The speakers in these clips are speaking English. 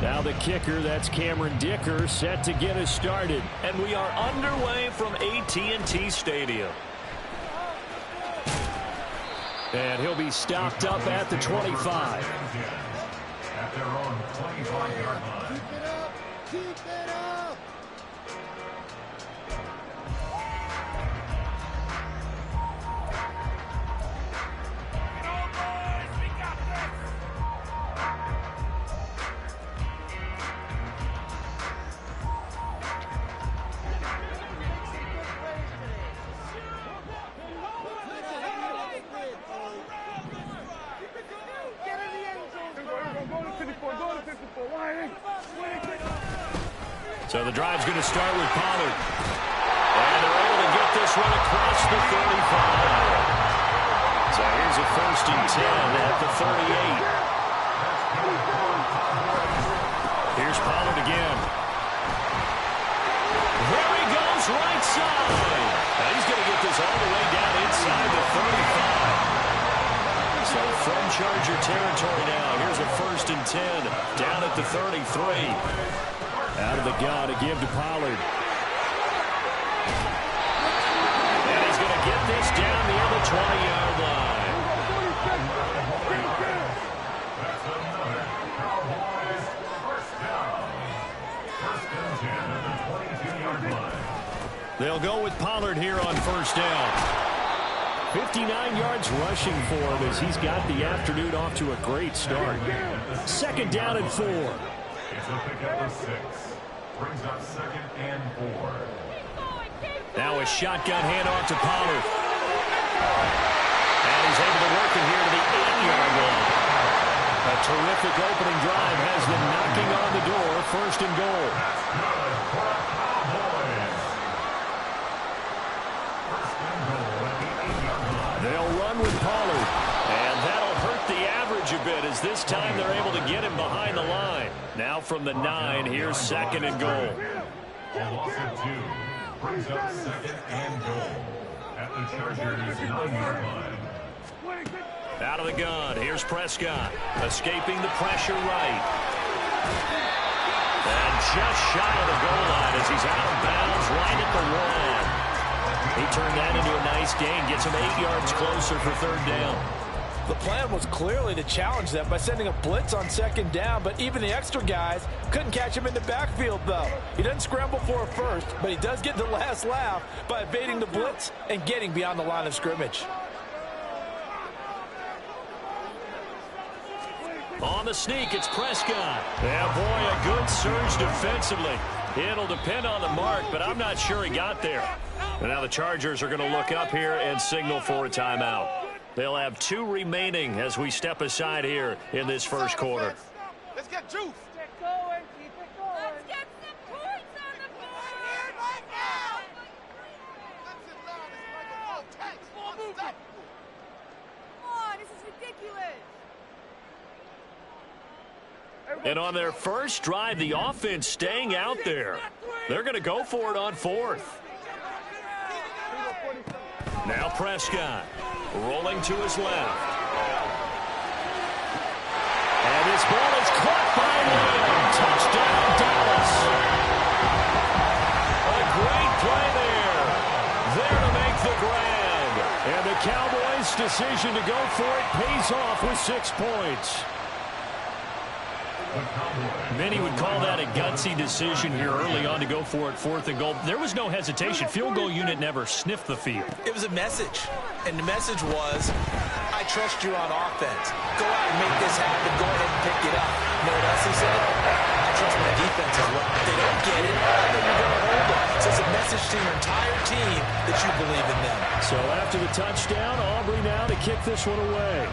Now the kicker, that's Cameron Dicker, set to get us started. And we are underway from AT&T Stadium. And he'll be stopped up at the 25. At their own 25-yard line. Keep it up! Keep it up! So the drive's going to start with Pollard. And they're able to get this one across the 35. So here's a 1st and 10 at the 38. Here's Pollard again. There he goes, right side. Now he's going to get this all the way down inside the 35. So from Charger territory now, here's a 1st and 10 down at the 33. Out of the gun to give to Pollard. And he's going to get this down near the 20-yard line. That's another Cowboys first down. 1st and 10 at the 22-yard line. They'll go with Pollard here on 1st down. 59 yards rushing for him as he's got the afternoon off to a great start. 2nd down and 4. It's a pickup of 6. Brings up 2nd and 4. Now a shotgun handoff to Pollard. And he's able to work it here to the 8-yard line. A terrific opening drive has them knocking on the door. 1st and goal. That's good for the Cowboys. 1st and goal at the 8-yard line. They'll run with Pollard. And that'll hurt the average a bit as this time they're able to get him behind the line. Now from the 9, here's 2nd and goal. A loss of 2. Brings up 2nd and goal at the Chargers' 9-yard line. Out of the gun, here's Prescott. Escaping the pressure right. And just shy of the goal line as he's out of bounds right at the 1. He turned that into a nice gain, gets him 8 yards closer for 3rd down. The plan was clearly to challenge them by sending a blitz on 2nd down, but even the extra guys couldn't catch him in the backfield, though. He doesn't scramble for a first, but he does get the last laugh by evading the blitz and getting beyond the line of scrimmage. On the sneak, it's Prescott. Yeah, boy, a good surge defensively. It'll depend on the mark, but I'm not sure he got there. And now the Chargers are going to look up here and signal for a timeout. They'll have 2 remaining as we step aside here in this 1st quarter. Let's get juice. Get going. Keep it going. Let's get some points on the board right now. Come on, this is ridiculous. And on their first drive, the offense staying out there. They're going to go for it on 4th. Now Prescott. Rolling to his left. And this ball is caught by Lamb. Touchdown, Dallas. A great play there. There to make the grab. And the Cowboys' decision to go for it pays off with 6 points. Many would call that a gutsy decision here early on to go for it 4th and goal. There was no hesitation. Field goal unit never sniffed the field. It was a message, and the message was, I trust you on offense. Go out and make this happen. Go ahead and pick it up. You know what else he said? I trust my defense as well. If they don't get it, then you're going to hold them. So it's a message to your entire team that you believe in them. So after the touchdown, Aubrey now to kick this one away.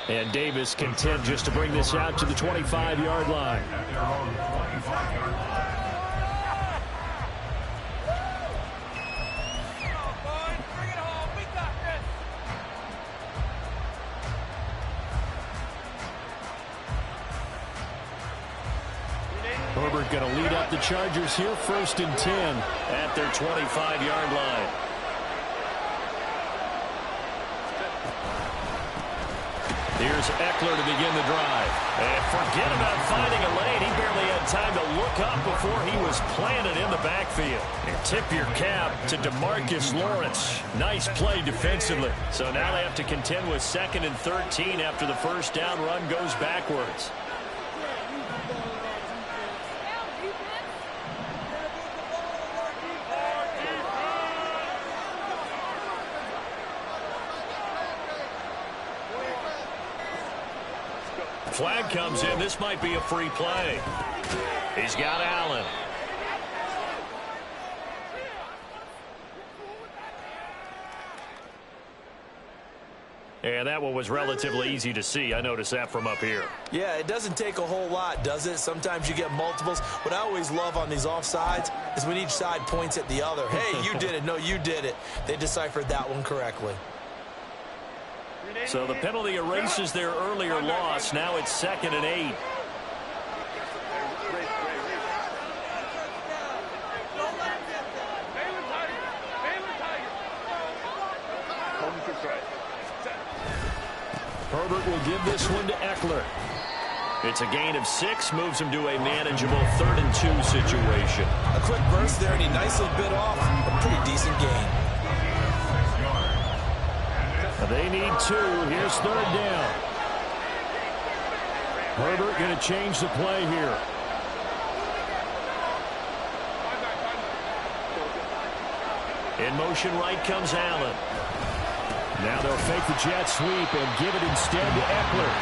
And Davis content just to bring this out to the 25-yard line. At their own 25-yard line. Herbert going to lead up the Chargers here, 1st and 10 at their 25-yard line. Here's Eckler to begin the drive. And forget about finding a lane. He barely had time to look up before he was planted in the backfield. And tip your cap to DeMarcus Lawrence. Nice play defensively. So now they have to contend with 2nd and 13 after the first down run goes backwards. Flag comes in. This might be a free play. He's got Allen. And that one was relatively easy to see. I noticed that from up here. Yeah, it doesn't take a whole lot, does it? Sometimes you get multiples. What I always love on these offsides is when each side points at the other. Hey, you did it. No, you did it. They deciphered that one correctly. So the penalty erases their earlier loss. Now it's 2nd and 8. Herbert will give this one to Eckler. It's a gain of 6, moves him to a manageable 3rd and 2 situation. A quick burst there, and he nicely bit off a pretty decent gain. They need 2. Here's 3rd down. Herbert going to change the play here. In motion right comes Allen. Now they'll fake the jet sweep and give it instead to Eckler.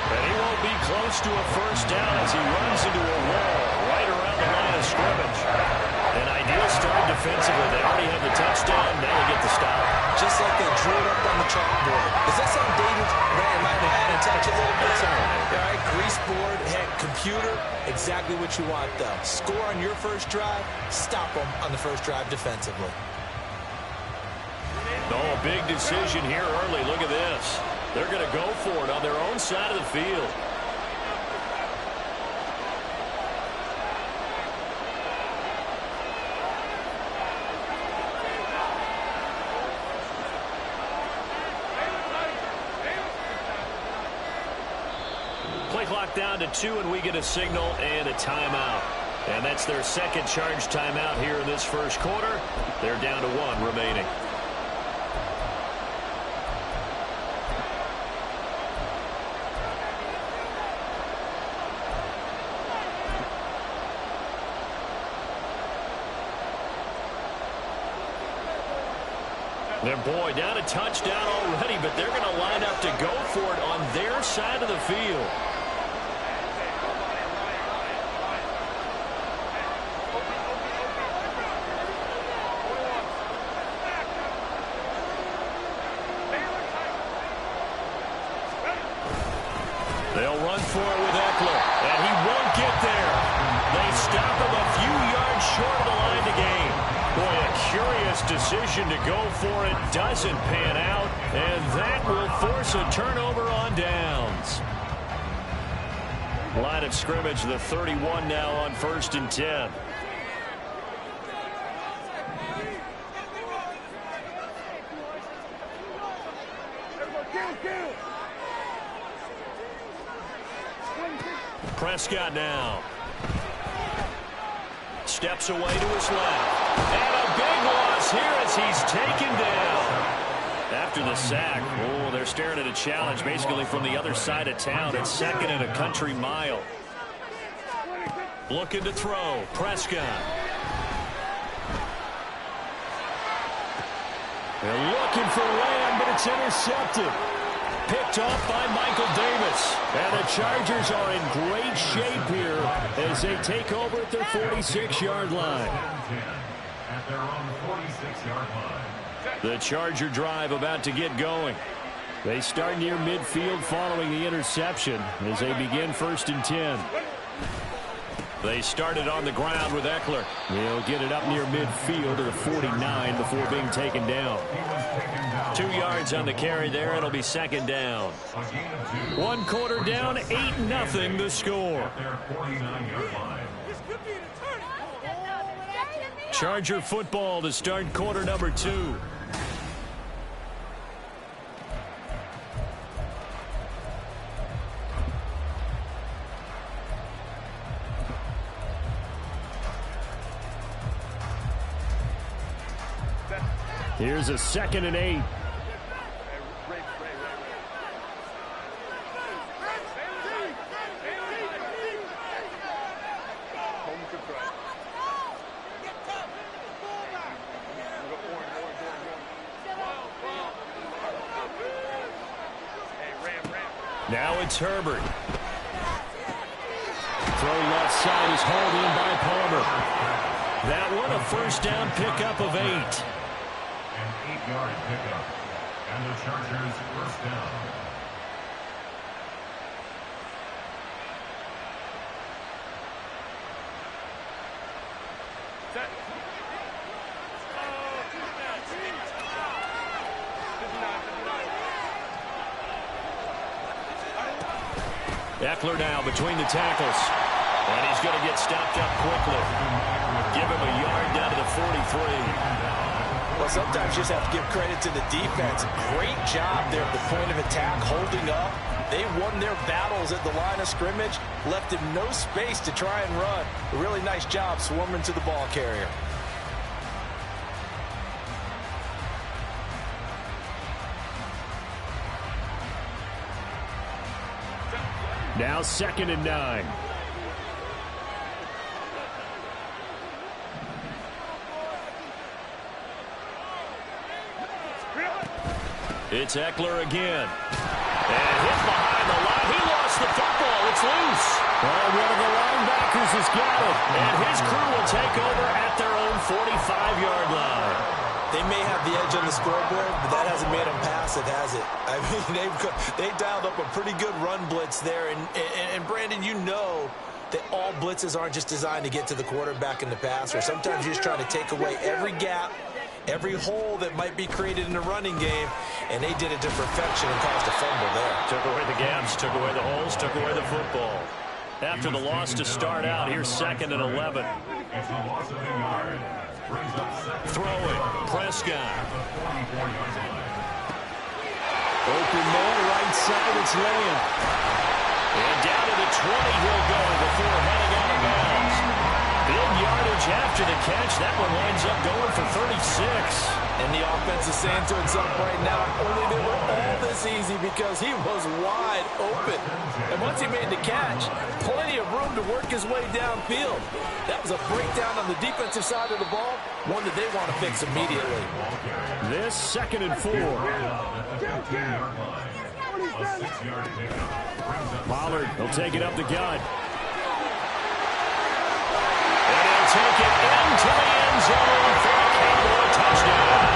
And he won't be close to a first down as he runs into a wall right around the line of scrimmage. An ideal start defensively. They already have the touchdown. Now they get the stop. Just like they drew it up on the chalkboard. Does that sound dated? Man, might add and touch a little bit. All right, grease board, heck, computer, exactly what you want, though. Score on your first drive, stop them on the first drive defensively. Oh, a big decision here early. Look at this. They're going to go for it on their own side of the field. Play clock down to 2, and we get a signal and a timeout. And that's their second charge timeout here in this first quarter. They're down to 1 remaining. And boy, down a touchdown already, but they're going to line up to go for it on their side of the field. They'll run for it with Eckler, and he won't get there. They stop him a few yards short of the line to gain. Boy, a curious decision to go for it. Doesn't pan out, and that will force a turnover on downs. Line of scrimmage, the 31 now on 1st and 10. Prescott now. Steps away to his left. And a big loss here as he's taken down. After the sack, oh, they're staring at a challenge basically from the other side of town. It's 2nd and a country mile. Looking to throw. Prescott. They're looking for Lamb, but it's intercepted. Picked off by Michael Davis. And the Chargers are in great shape here as they take over at their 46-yard line. At their own 46-yard line. The Charger drive about to get going. They start near midfield following the interception as they begin 1st and 10. They started on the ground with Eckler. He'll get it up near midfield to the 49 before being taken down. 2 yards on the carry there. It'll be 2nd down. 1 quarter down, 8-0 the score. Charger football to start quarter number 2. Here's a 2nd and 8. Now it's Herbert. Throw left side is hauled in by Palmer. That one a first down pickup of 8. An 8-yard pickup. And the Chargers first down. Eckler now between the tackles. And he's going to get stopped up quickly. Give him a yard down to the 43. Well, sometimes you just have to give credit to the defense. Great job there at the point of attack, holding up. They won their battles at the line of scrimmage, left him no space to try and run. A really nice job swarming to the ball carrier. Now 2nd and 9. It's Eckler again. And hit behind the line. He lost the football. It's loose. Well, one of the linebackers has got it. And his crew will take over at their own 45-yard line. They may have the edge on the scoreboard, but that hasn't made them pass it, has it? I mean, they dialed up a pretty good run blitz there. And Brandon, you know that all blitzes aren't just designed to get to the quarterback in the pass, or sometimes you're just trying to take away every gap, every hole that might be created in the running game, and they did it to perfection and caused a fumble there. Took away the gaps, took away the holes, took away the football. After the loss to start out, here's 2nd and 11. It's a loss of a yard. Brings up 2nd. Throw it, Prescott. Open man, right side, it's Lamb. And down to the 20 he'll go before heading out of bounds. Big yardage after the catch. That one winds up going for 36. And the offense is saying to itself right now, only they were all this easy because he was wide open. And once he made the catch, plenty of room to work his way downfield. That was a breakdown on the defensive side of the ball, one that they want to fix immediately. This 2nd and 4. Pollard will take it up the gut. And he'll take it into the end zone for a Cowboy touchdown.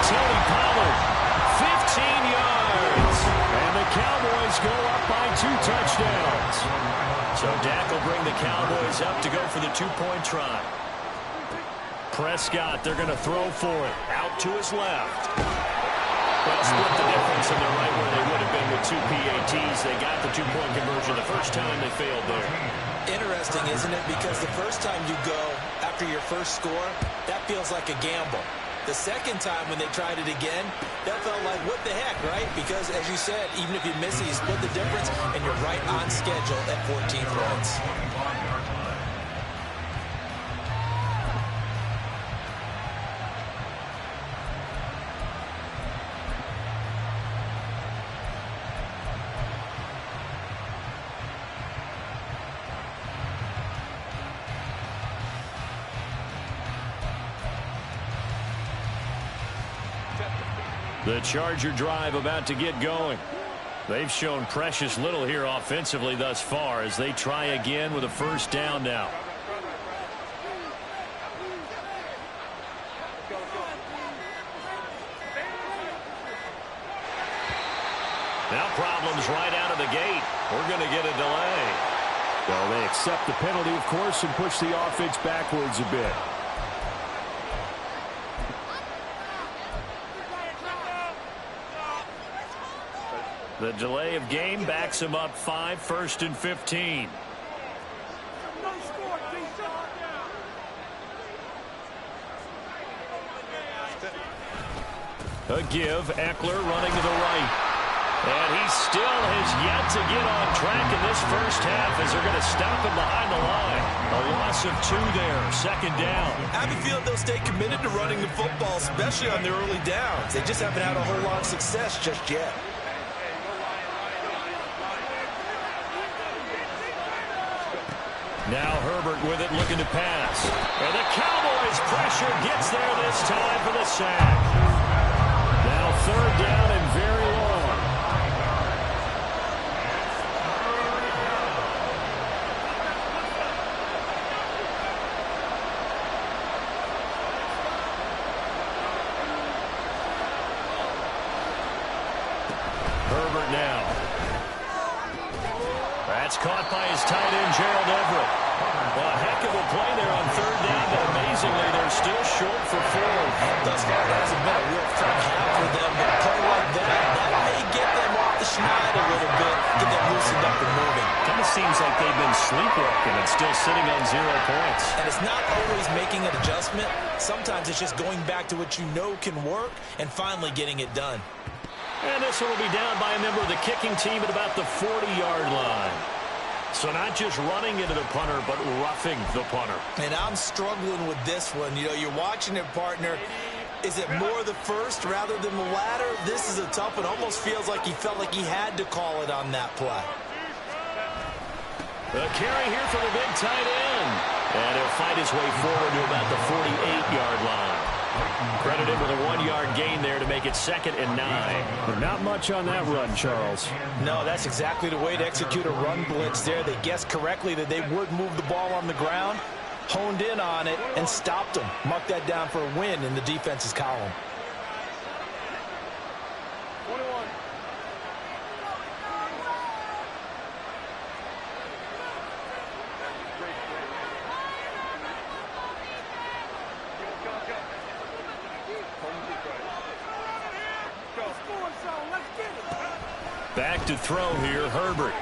Tony Pollard, 15 yards. And the Cowboys go up by 2 touchdowns. So Dak will bring the Cowboys up to go for the 2-point try. Prescott, they're going to throw for it. Out to his left. Well, split the difference, and they're right where they would have been with 2 PATs. They got the 2-point conversion the first time. They failed there. Interesting, isn't it? Because the first time you go after your first score, that feels like a gamble. The second time when they tried it again, that felt like, what the heck, right? Because, as you said, even if you miss it, you split the difference, and you're right on schedule at 14 points. The Charger drive about to get going. They've shown precious little here offensively thus far as they try again with a first down now. Now problems right out of the gate. We're going to get a delay. Well, they accept the penalty, of course, and push the offense backwards a bit. The delay of game backs him up 5, 1st and 15. A give, Eckler running to the right. And he still has yet to get on track in this first half as they're going to stop him behind the line. A loss of 2 there, second down. I have a feeling they'll stay committed to running the football, especially on the early downs. They just haven't had a whole lot of success just yet. Now Herbert with it, looking to pass. And the Cowboys' pressure gets there this time for the sack. Now third down and very long. Herbert now. That's caught by his tight end, Gerald Everett. A heck of a play there on third down, but amazingly, they're still short for 4. Thus far, it hasn't been a real front half for them, but a play like that may get them off the schneid a little bit, get them loosened up and moving. Kind of seems like they've been sleepwalking and still sitting on 0 points. And it's not always making an adjustment. Sometimes it's just going back to what you know can work and finally getting it done. And this one will be down by a member of the kicking team at about the 40-yard line. So not just running into the punter, but roughing the punter. And I'm struggling with this one. You know, you're watching it, partner. Is it more the first rather than the latter? This is a tough one. Almost feels like he felt like he had to call it on that play. The carry here for the big tight end. And he'll fight his way forward to about the 48-yard line. Credited with a 1-yard gain there to make it 2nd and 9. But not much on that run, Charles. No, that's exactly the way to execute a run blitz there. They guessed correctly that they would move the ball on the ground, honed in on it, and stopped them. Mark that down for a win in the defense's column. Back to throw here, Herbert.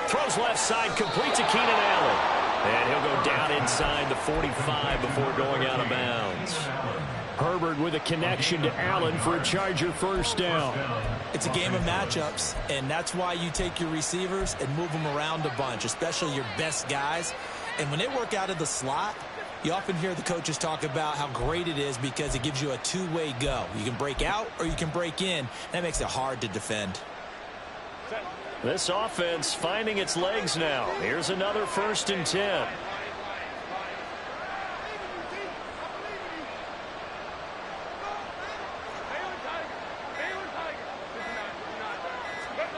Throws left side, complete to Keenan Allen. And he'll go down inside the 45 before going out of bounds. Herbert with a connection to Allen for a Charger first down. It's a game of matchups, and that's why you take your receivers and move them around a bunch, especially your best guys. And when they work out of the slot, you often hear the coaches talk about how great it is because it gives you a two-way go. You can break out or you can break in. That makes it hard to defend. This offense finding its legs now. Here's another 1st and 10.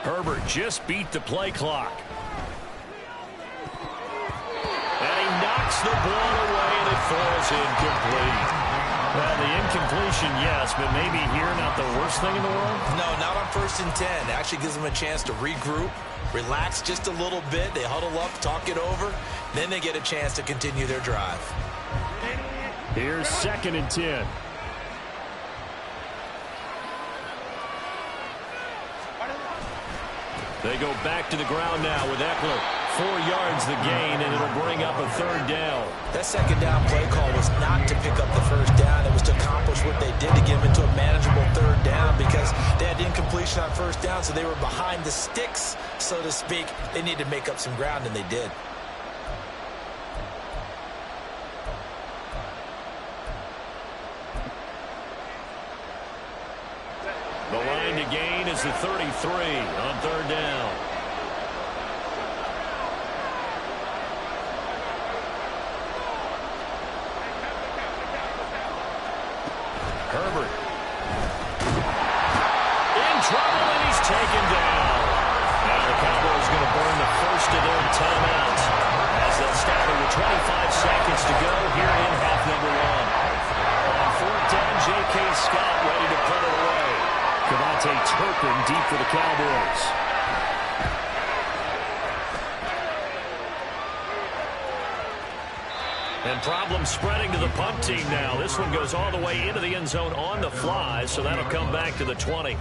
Herbert just beat the play clock. And he knocks the ball away, and it falls incomplete. Well, the incompletion, yes, but maybe here not the worst thing in the world? No, not on 1st and 10. It actually gives them a chance to regroup, relax just a little bit. They huddle up, talk it over. Then they get a chance to continue their drive. Here's 2nd and 10. They go back to the ground now with Eckler. 4 yards the gain, and it'll bring up a 3rd down. That 2nd down play call was not to pick up the 1st down. It was to accomplish what they did to get them into a manageable 3rd down because they had incompletion on 1st down, so they were behind the sticks, so to speak. They needed to make up some ground, and they did. The line to gain is the 33 on 3rd down. Herbert. In trouble, and he's taken down. Now the Cowboys going to burn the first of their timeouts as they'll stop it with 25 seconds to go here in half number 1. On 4th down, J.K. Scott ready to put it away. Devontae Turpin deep for the Cowboys. And problem spreading to the punt team now. This one goes all the way into the end zone on the fly, so that'll come back to the 20.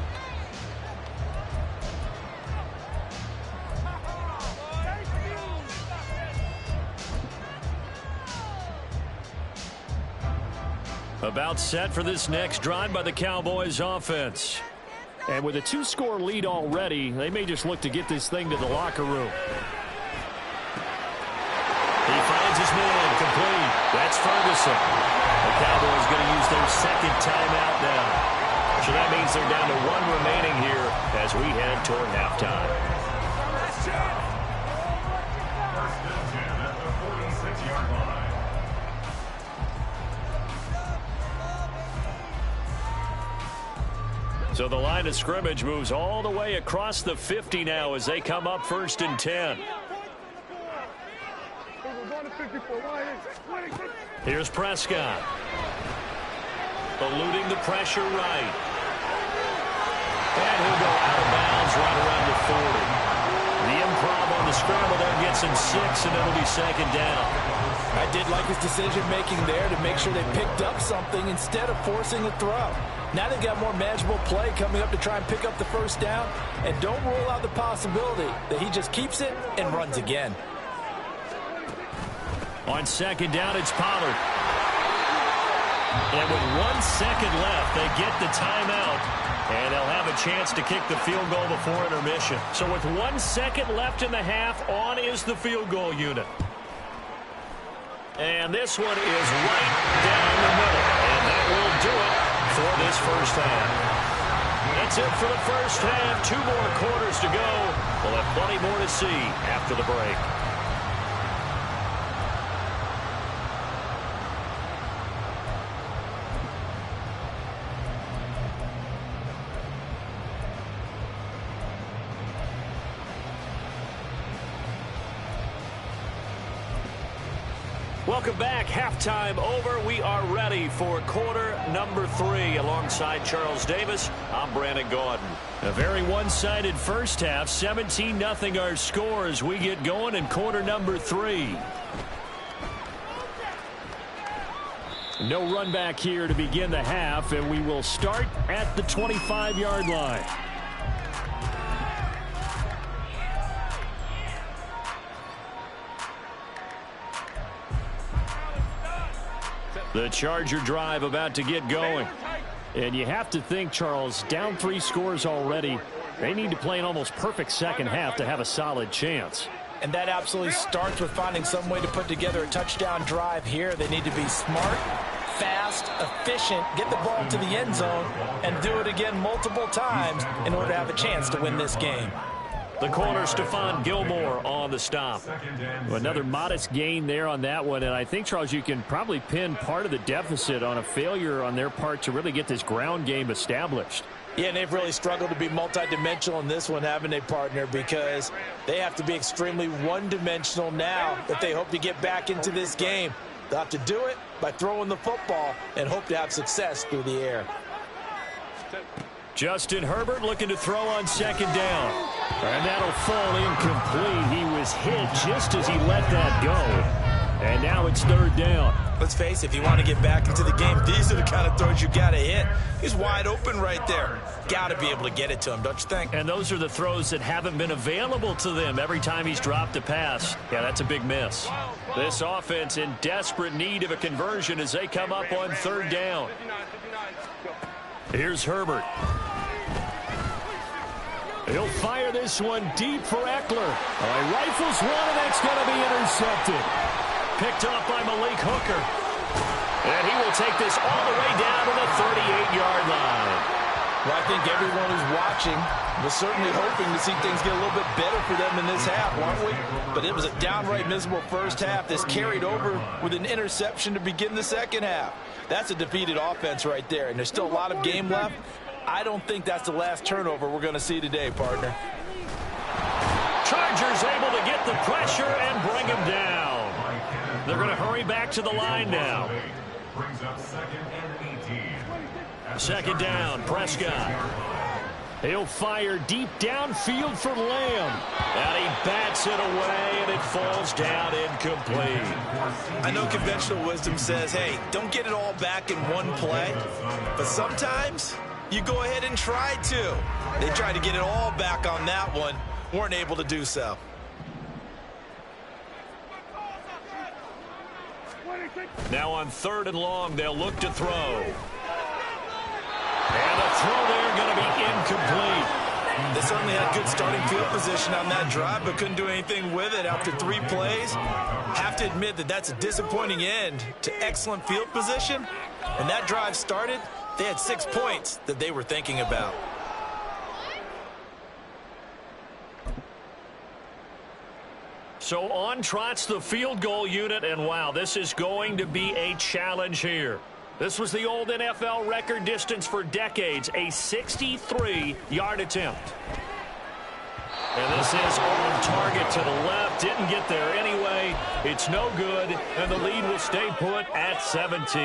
About set for this next drive by the Cowboys offense. And with a 2-score lead already, they may just look to get this thing to the locker room. He finds his man, complete. That's Ferguson. The Cowboys going to use their second timeout now. So that means they're down to 1 remaining here as we head toward halftime. First and 10 at the 46-yard line. So the line of scrimmage moves all the way across the 50 now as they come up 1st and 10. Here's Prescott. Eluding the pressure right. And he'll go out of bounds right around the 40. The improv on the scramble there gets him 6, and it'll be 2nd down. I did like his decision-making there to make sure they picked up something instead of forcing a throw. Now they've got more manageable play coming up to try and pick up the 1st down, and don't rule out the possibility that he just keeps it and runs again. On 2nd down, it's Pollard. And with 1 second left, they get the timeout, and they'll have a chance to kick the field goal before intermission. So with 1 second left in the half, on is the field goal unit. And this one is right down the middle, and that will do it for this first half. That's it for the first half. 2 more quarters to go. We'll have plenty more to see after the break. Welcome back. Halftime over. We are ready for quarter number 3. Alongside Charles Davis, I'm Brandon Gaudin. A very one-sided first half. 17-0 our score as we get going in quarter number 3. No run back here to begin the half, and we will start at the 25-yard line. The Charger drive about to get going. And you have to think, Charles, down 3 scores already. They need to play an almost perfect second half to have a solid chance. And that absolutely starts with finding some way to put together a touchdown drive here. They need to be smart, fast, efficient, get the ball to the end zone, and do it again multiple times in order to have a chance to win this game. The corner, Stephon Gilmore on the stop. Another modest gain there on that one, and I think, Charles, you can probably pin part of the deficit on a failure on their part to really get this ground game established. Yeah, and they've really struggled to be multidimensional in this one, haven't they, partner? Because they have to be extremely one-dimensional now if they hope to get back into this game. They'll have to do it by throwing the football and hope to have success through the air. Justin Herbert looking to throw on 2nd down. And that'll fall incomplete. He was hit just as he let that go. And now it's 3rd down. Let's face it, if you want to get back into the game, these are the kind of throws you got to hit. He's wide open right there. Got to be able to get it to him, don't you think? And those are the throws that haven't been available to them every time he's dropped a pass. Yeah, that's a big miss. This offense in desperate need of a conversion as they come up on 3rd down. Here's Herbert. He'll fire this one deep for Eckler. He rifles one, and that's going to be intercepted. Picked up by Malik Hooker. And he will take this all the way down to the 38-yard line. Well, I think everyone who's watching was certainly hoping to see things get a little bit better for them in this half, weren't we? But it was a downright miserable first half. This carried over with an interception to begin the second half. That's a defeated offense right there, and there's still a lot of game left. I don't think that's the last turnover we're going to see today, partner. Chargers able to get the pressure and bring him down. They're going to hurry back to the line now. Brings up 2nd and 18. 2nd down, Prescott. He'll fire deep downfield for Lamb. And he bats it away, and it falls down incomplete. I know conventional wisdom says, hey, don't get it all back in one play. But sometimes you go ahead and try to. They tried to get it all back on that one. Weren't able to do so. Now on 3rd and long, they'll look to throw. And a throw there going to be incomplete. They certainly had good starting field position on that drive, but couldn't do anything with it after 3 plays. Have to admit that that's a disappointing end to excellent field position. When that drive started, they had 6 points that they were thinking about. So on trots the field goal unit, and wow, this is going to be a challenge here. This was the old NFL record distance for decades, a 63-yard attempt. And this is on target to the left. Didn't get there anyway. It's no good, and the lead will stay put at 17.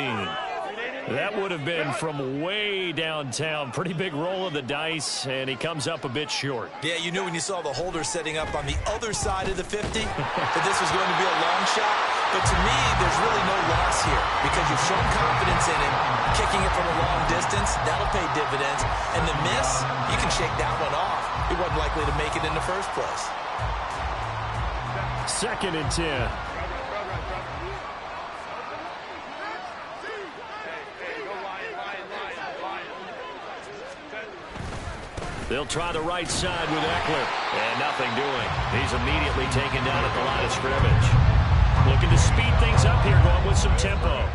That would have been from way downtown. Pretty big roll of the dice, and he comes up a bit short. Yeah, you knew when you saw the holder setting up on the other side of the 50 that this was going to be a long shot. But to me, there's really no loss here because you've shown confidence in him. Kicking it from a long distance, that'll pay dividends. And the miss, you can shake that one off. He wasn't likely to make it in the first place. 2nd and 10. They'll try the right side with Eckler. And nothing doing. He's immediately taken down at the line of scrimmage. Looking to speed things up here, going with some tempo.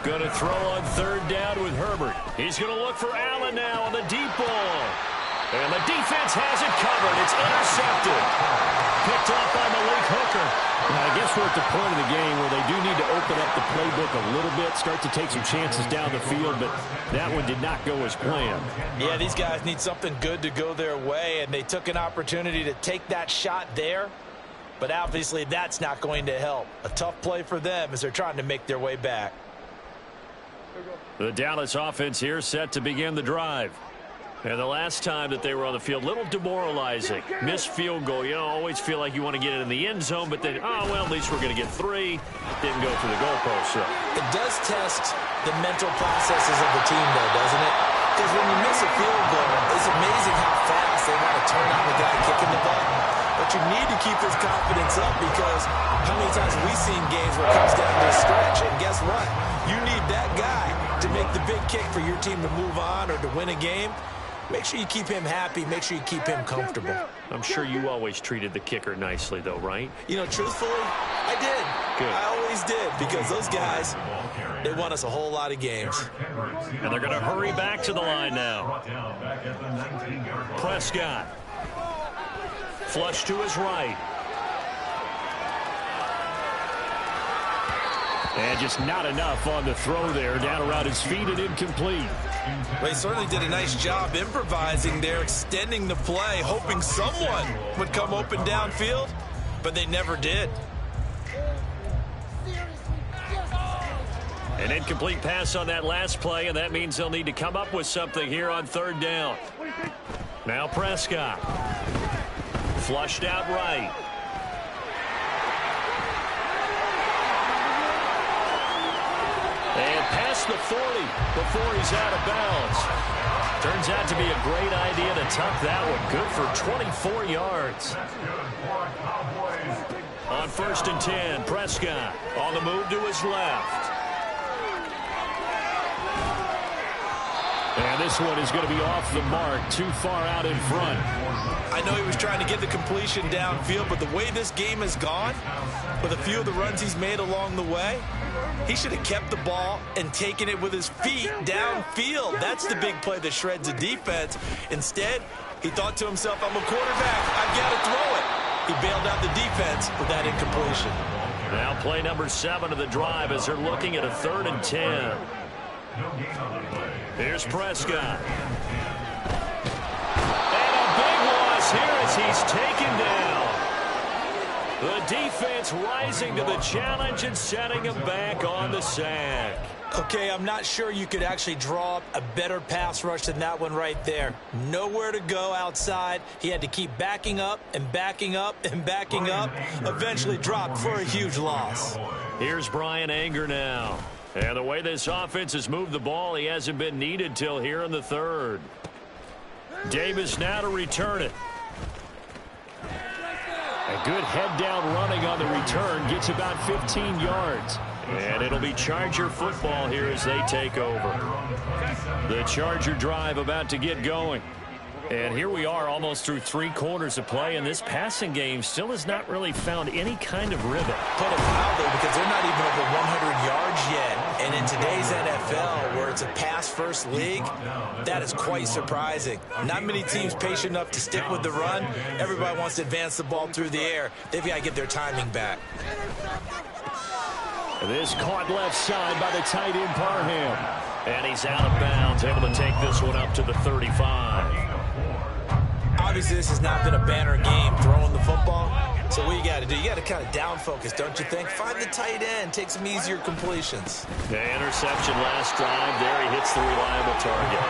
Going to throw on 3rd down with Herbert. He's going to look for Allen now on the deep ball. And the defense has it covered. It's intercepted. Picked off by Malik Hooker. Now, I guess we're at the point of the game where they do need to open up the playbook a little bit, start to take some chances down the field, but that one did not go as planned. Yeah, these guys need something good to go their way, and they took an opportunity to take that shot there, but obviously that's not going to help. A tough play for them as they're trying to make their way back. The Dallas offense here set to begin the drive. And the last time that they were on the field, little demoralizing. Missed field goal. You know, always feel like you want to get it in the end zone, but then, oh, well, at least we're going to get 3. Didn't go through the goalpost. So it does test the mental processes of the team, though, doesn't it? Because when you miss a field goal, it's amazing how fast they want to turn on the guy kicking the ball. But you need to keep his confidence up because how many times have we seen games where it comes down to a stretch, and guess what? You need that guy to make the big kick for your team to move on or to win a game. Make sure you keep him happy. Make sure you keep him comfortable. I'm sure you always treated the kicker nicely, though, right? You know, truthfully, I did. Good. I always did because those guys, they won us a whole lot of games. And they're going to hurry back to the line now. Prescott. Flush to his right. And just not enough on the throw there. Down around his feet and incomplete. Well, he certainly did a nice job improvising there, extending the play, hoping someone would come open downfield, but they never did. An incomplete pass on that last play, and that means they'll need to come up with something here on 3rd down. Now Prescott. Flushed out right. And past the 40 before he's out of bounds. Turns out to be a great idea to tuck that one. Good for 24 yards. On 1st and 10, Prescott on the move to his left. And this one is going to be off the mark, too far out in front. I know he was trying to get the completion downfield, but the way this game has gone, with a few of the runs he's made along the way, he should have kept the ball and taken it with his feet downfield. That's the big play that shreds a defense. Instead, he thought to himself, I'm a quarterback. I've got to throw it. He bailed out the defense with that incompletion. Now play number 7 of the drive as they're looking at a 3rd and 10. Here's Prescott. And a big loss here as he's taken down. The defense rising to the challenge and setting him back on the sack. Okay, I'm not sure you could actually draw up a better pass rush than that one right there. Nowhere to go outside. He had to keep backing up and backing up and backing up. Eventually dropped for a huge loss. Here's Brian Anger now. And the way this offense has moved the ball, he hasn't been needed till here in the 3rd. Davis now to return it. A good head-down running on the return. Gets about 15 yards. And it'll be Charger football here as they take over. The Charger drive about to get going. And here we are almost through 3 quarters of play, and this passing game still has not really found any kind of rhythm. Put it mildly, because they're not even over 100 yards yet. And in today's NFL, where it's a pass-first league, that is quite surprising. Not many teams patient enough to stick with the run. Everybody wants to advance the ball through the air. They've got to get their timing back. This caught left side by the tight end Parham. And he's out of bounds, able to take this one up to the 35. Obviously, this has not been a banner game throwing the football. So what you got to do, you got to kind of down focus, don't you think? Find the tight end, take some easier completions. The interception last drive. There he hits the reliable target.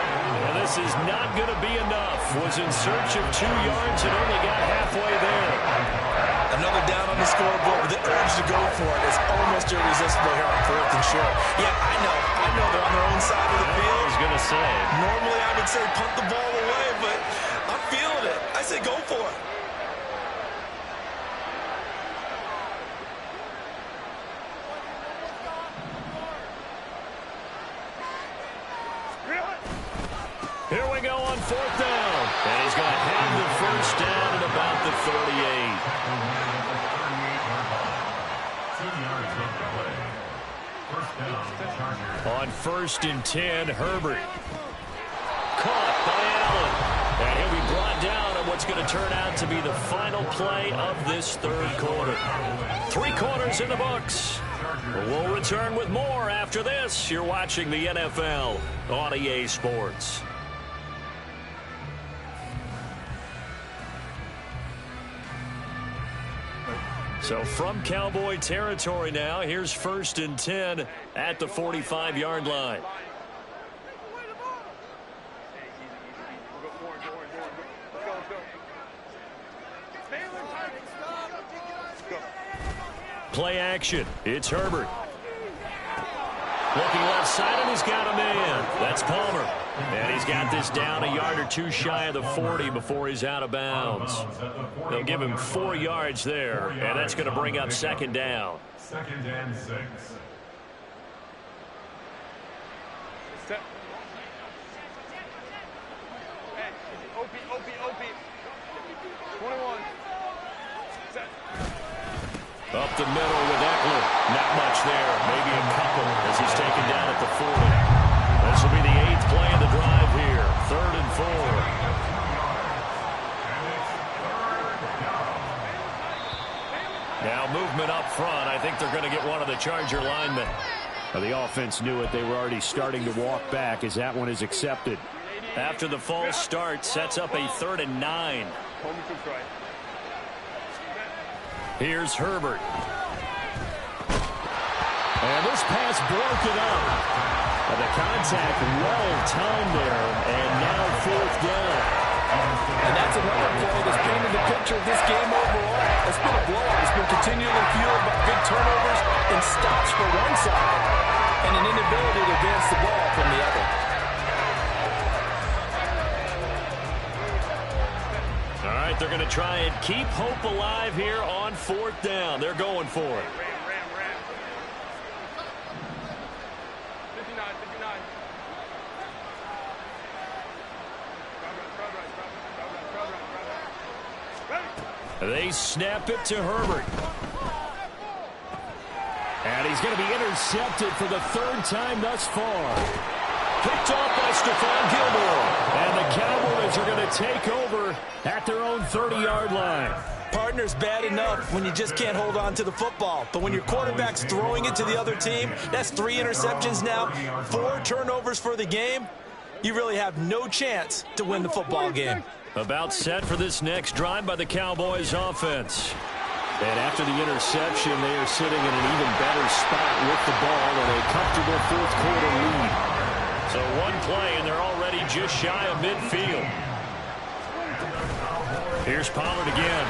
And this is not going to be enough. Was in search of 2 yards and only got halfway there. Another down on the scoreboard with the urge to go for it is almost irresistible here on 4th and short. Yeah, I know they're on their own side of the field. I was going to say. Normally I would say punt the ball away, but I'm feeling it. I say go for it. Here we go on 4th down. And he's going to have the first down at about the 38. On 1st and 10, Herbert. Caught by Allen. And he'll be brought down on what's going to turn out to be the final play of this 3rd quarter. 3 quarters in the books. We'll return with more after this. You're watching the NFL on EA Sports. So from Cowboy territory now, here's 1st and 10 at the 45-yard line. Play action. It's Herbert. Looking left side, and he's got a man. That's Palmer. And he's got this down a yard or 2 shy of the 40 before he's out of bounds. They'll give him 4 yards there, and that's going to bring up 2nd down. 2nd and 6. Up the middle with Eckler. Not much there. Maybe a couple as he's taken down at the 40. This will be the 8th play of the drive here. 3rd and 4. Now movement up front. I think they're going to get one of the Charger linemen. Well, the offense knew it. They were already starting to walk back as that one is accepted. After the false start, sets up a 3rd and 9. Here's Herbert. And this pass broken up. The contact well-timed there, and now 4th down. And that's another play that's painted the picture of this game overall. It's been a blowout. It's been continually fueled by big turnovers and stops for one side and an inability to advance the ball from the other. All right, they're going to try and keep hope alive here on 4th down. They're going for it. They snap it to Herbert. And he's going to be intercepted for the 3rd time thus far. Picked off by Stephon Gilmore. And the Cowboys are going to take over at their own 30-yard line. Partner's bad enough when you just can't hold on to the football. But when your quarterback's throwing it to the other team, that's 3 interceptions now, 4 turnovers for the game. You really have no chance to win the football game. About set for this next drive by the Cowboys offense. And after the interception, they are sitting in an even better spot with the ball and a comfortable 4th quarter lead. So 1 play, and they're already just shy of midfield. Here's Pollard again.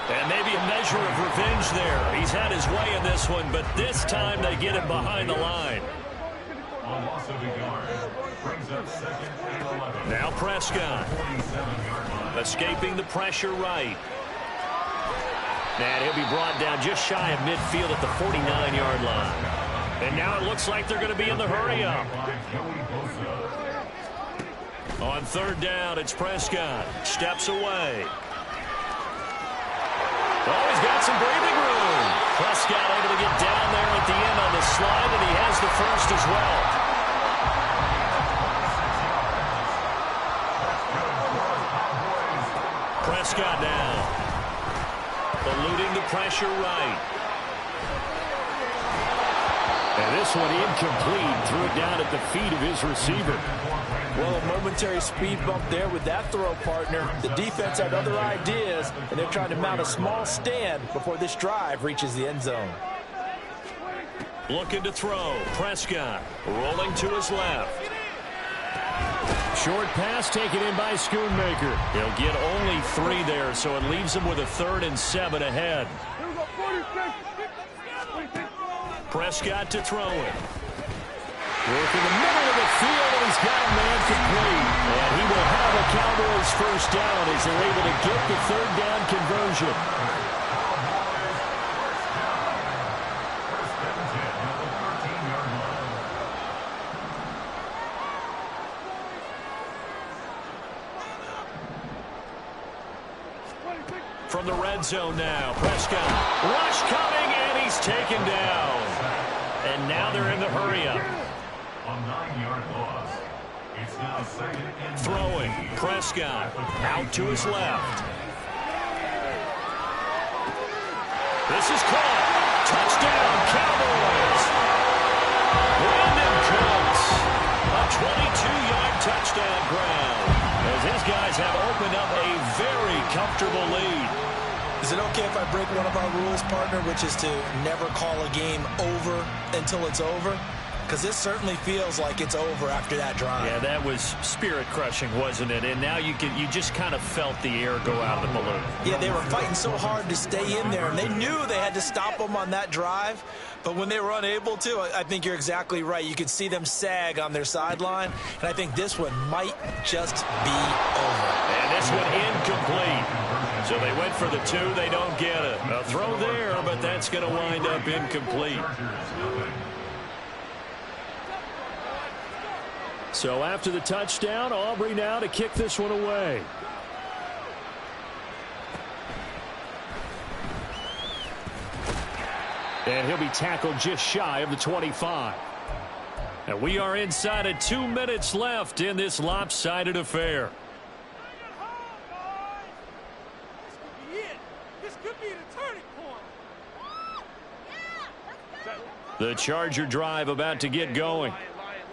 And maybe a measure of revenge there. He's had his way in this one, but this time they get him behind the line. On loss of a yard, brings up 2nd and 11. Now Prescott. 47-yard line. Escaping the pressure right. And he'll be brought down just shy of midfield at the 49-yard line. And now it looks like they're going to be in the hurry-up. On third down, it's Prescott. Steps away. Oh, he's got some breathing room. Prescott able to get down there at the end on the slide, and he has the first as well. Prescott now. Eluding the pressure right. And this one incomplete. Threw it down at the feet of his receiver. Well, a momentary speed bump there with that throw, partner. The defense had other ideas, and they're trying to mount a small stand before this drive reaches the end zone. Looking to throw. Prescott rolling to his left. Short pass taken in by Schoonmaker. He'll get only 3 there, so it leaves him with a 3rd and 7 ahead. Prescott to throw it. Working the middle of the field, and he's got a man complete. And he will have a Cowboys first down as they're able to get the 3rd down conversion. From the red zone now, Prescott. Rush coming, and he's taken down. And now they're in the hurry-up. A 9-yard loss. It's now 2nd and Throwing. Prescott out to his left. This is caught. Touchdown, Cowboys. Brandon Cooks. A 22-yard touchdown grab. As his guys have opened up a very comfortable lead. Is it okay if I break one of our rules, partner, which is to never call a game over until it's over? Because this certainly feels like it's over after that drive. Yeah, that was spirit-crushing, wasn't it? And now you just kind of felt the air go out of the balloon. Yeah, they were fighting so hard to stay in there, and they knew they had to stop them on that drive. But when they were unable to, I think you're exactly right. You could see them sag on their sideline, and I think this one might just be over. And this one incomplete. So they went for the 2. They don't get it. A throw there, but that's going to wind up incomplete. So after the touchdown, Aubrey now to kick this one away. And he'll be tackled just shy of the 25. And we are inside of 2 minutes left in this lopsided affair. This could be the turning point. The Charger drive about to get going.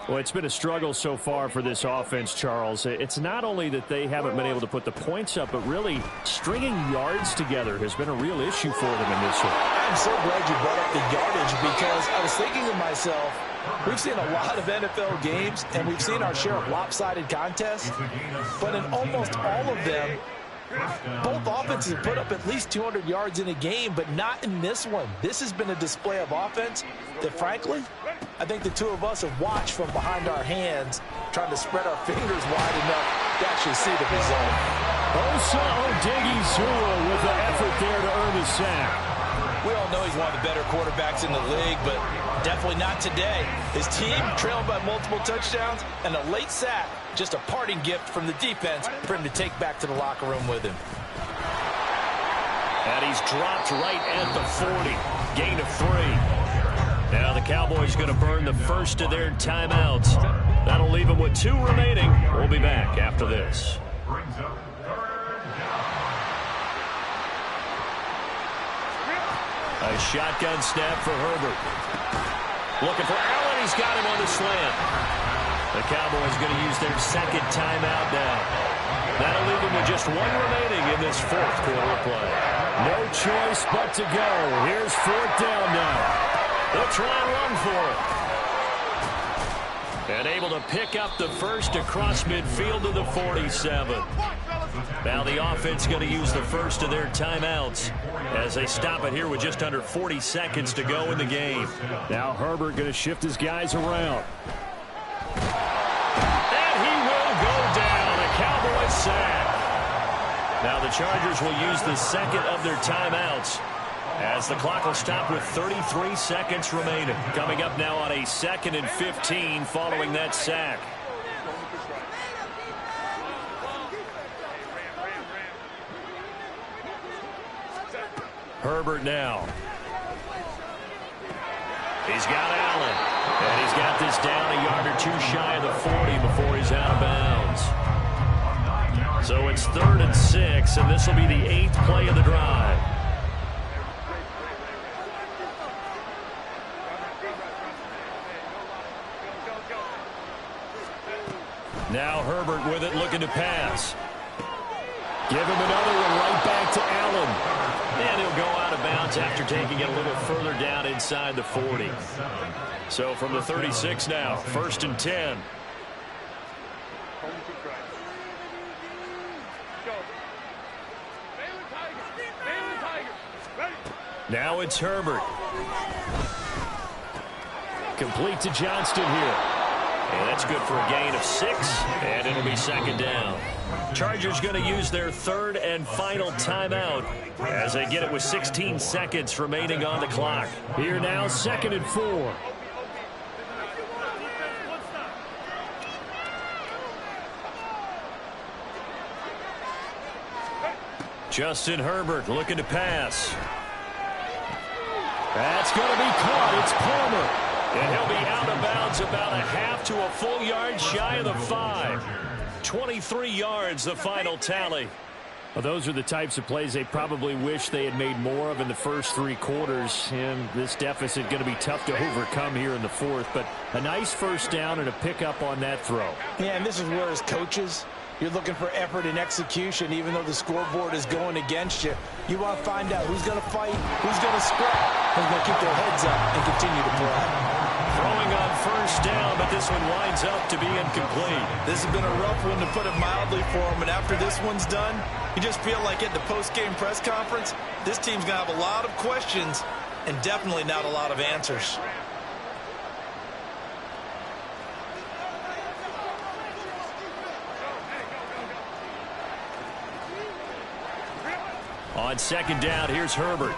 Well, it's been a struggle so far for this offense, Charles. It's not only that they haven't been able to put the points up, but really stringing yards together has been a real issue for them in this one. I'm so glad you brought up the yardage, because I was thinking to myself, we've seen a lot of NFL games, and we've seen our share of lopsided contests, but in almost all of them, both offenses put up at least 200 yards in a game, but not in this one. This has been a display of offense that, frankly, I think the two of us have watched from behind our hands, trying to spread our fingers wide enough to actually see the result. Osa Odighizuwa with the effort there to earn the sack. We all know he's one of the better quarterbacks in the league, but definitely not today. His team trailed by multiple touchdowns, and a late sack, just a parting gift from the defense for him to take back to the locker room with him. And he's dropped right at the 40. Gain of 3. Now the Cowboys going to burn the first of their timeouts. That'll leave them with 2 remaining. We'll be back after this. brings up 3rd down. A shotgun snap for Herbert. Looking for Allen. He's got him on the slant. The Cowboys going to use their 2nd timeout now. That'll leave them with just 1 remaining in this 4th quarter of play. No choice but to go. Here's 4th down now. They'll try and run for it. And able to pick up the first across midfield to the 47. Now the offense going to use the first of their timeouts as they stop it here with just under 40 seconds to go in the game. Now Herbert going to shift his guys around. And he will go down. A Cowboys sack. Now the Chargers will use the 2nd of their timeouts As the clock will stop with 33 seconds remaining. Coming up now on a 2nd and 15 following that sack. Herbert now. He's got Allen. And he's got this down a yard or two shy of the 40 before he's out of bounds. So it's 3rd and 6, and this will be the 8th play of the drive. Now Herbert with it, looking to pass. Give him another one right back to Allen. And he'll go out of bounds after taking it a little further down inside the 40. So from the 36 now, 1st and 10. Now it's Herbert. Complete to Johnston here. And that's good for a gain of 6, and it'll be 2nd down. Chargers going to use their 3rd and final timeout as they get it with 16 seconds remaining on the clock. Here now, 2nd and 4. Justin Herbert looking to pass. That's going to be caught. It's Palmer. And he'll be out of bounds about a half to a full yard shy of the 5. 23 yards, the final tally. Well, those are the types of plays they probably wish they had made more of in the first 3 quarters. And this deficit going to be tough to overcome here in the 4th. But a nice 1st down and a pickup on that throw. Yeah, and this is where as coaches, you're looking for effort and execution, even though the scoreboard is going against you. You want to find out who's going to fight, who's going to scrap, who's going to keep their heads up and continue to play. Throwing on 1st down, but this one winds up to be incomplete. This has been a rough one, to put it mildly, for him. And after this one's done, you just feel like at the post-game press conference, this team's going to have a lot of questions and definitely not a lot of answers. On 2nd down, here's Herbert.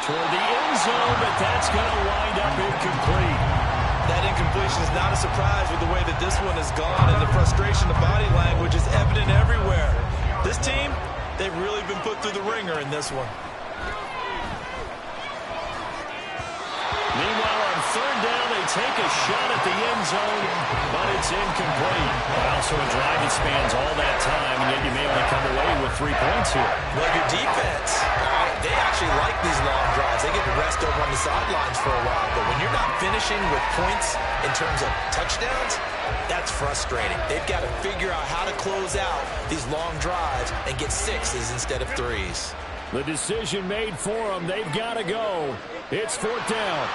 Toward the end zone, but that's going to wind up incomplete. That incompletion is not a surprise with the way that this one has gone, and the frustration of body language is evident everywhere. This team, they've really been put through the ringer in this one. Meanwhile, on 3rd down, they take a shot at the end zone, but it's incomplete. Well, so a drive that spans all that time, and yet you may only come away with 3 points here. Well, your defense, they actually like these long drives. They get to rest over on the sidelines for a while, but when you're not finishing with points in terms of touchdowns, that's frustrating. They've got to figure out how to close out these long drives and get 6s instead of 3s. The decision made for them. They've got to go. It's 4th down.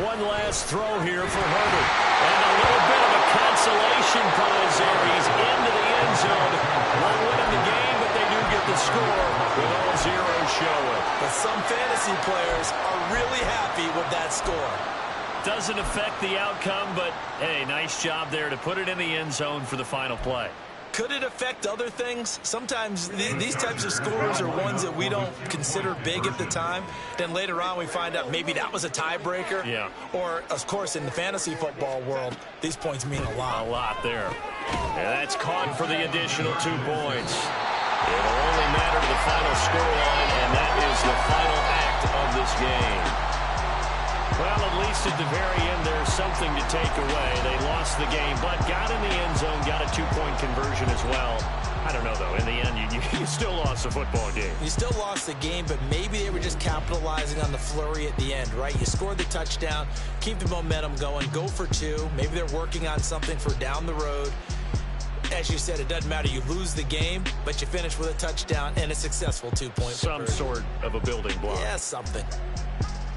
One last throw here for Herbert. And a little bit of a consolation prize there. He's into the end zone. Not winning the game, but they do get the score with all zeros showing. But some fantasy players are really happy with that score. Doesn't affect the outcome, but, hey, nice job there to put it in the end zone for the final play. Could it affect other things? Sometimes these types of scores are ones that we don't consider big at the time. Then later on we find out maybe that was a tiebreaker. Yeah. Or, of course, in the fantasy football world, these points mean a lot. A lot there. And that's caught for the additional 2 points. It'll only matter to the final scoreline, and that is the final act of this game. Well, at least at the very end, there's something to take away. They lost the game, but got in the end zone, got a 2-point conversion as well. I don't know, though. In the end, you still lost the football game. You still lost the game, but maybe they were just capitalizing on the flurry at the end, right? You scored the touchdown, keep the momentum going, go for 2. Maybe they're working on something for down the road. As you said, it doesn't matter. You lose the game, but you finish with a touchdown and a successful 2-point Some sort of a building block. Yeah, something.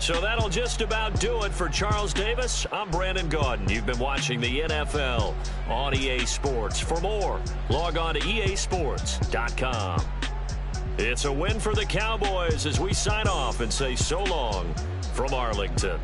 So that'll just about do it for Charles Davis. I'm Brandon Gaudin. You've been watching the NFL on EA Sports. For more, log on to easports.com. It's a win for the Cowboys as we sign off and say so long from Arlington.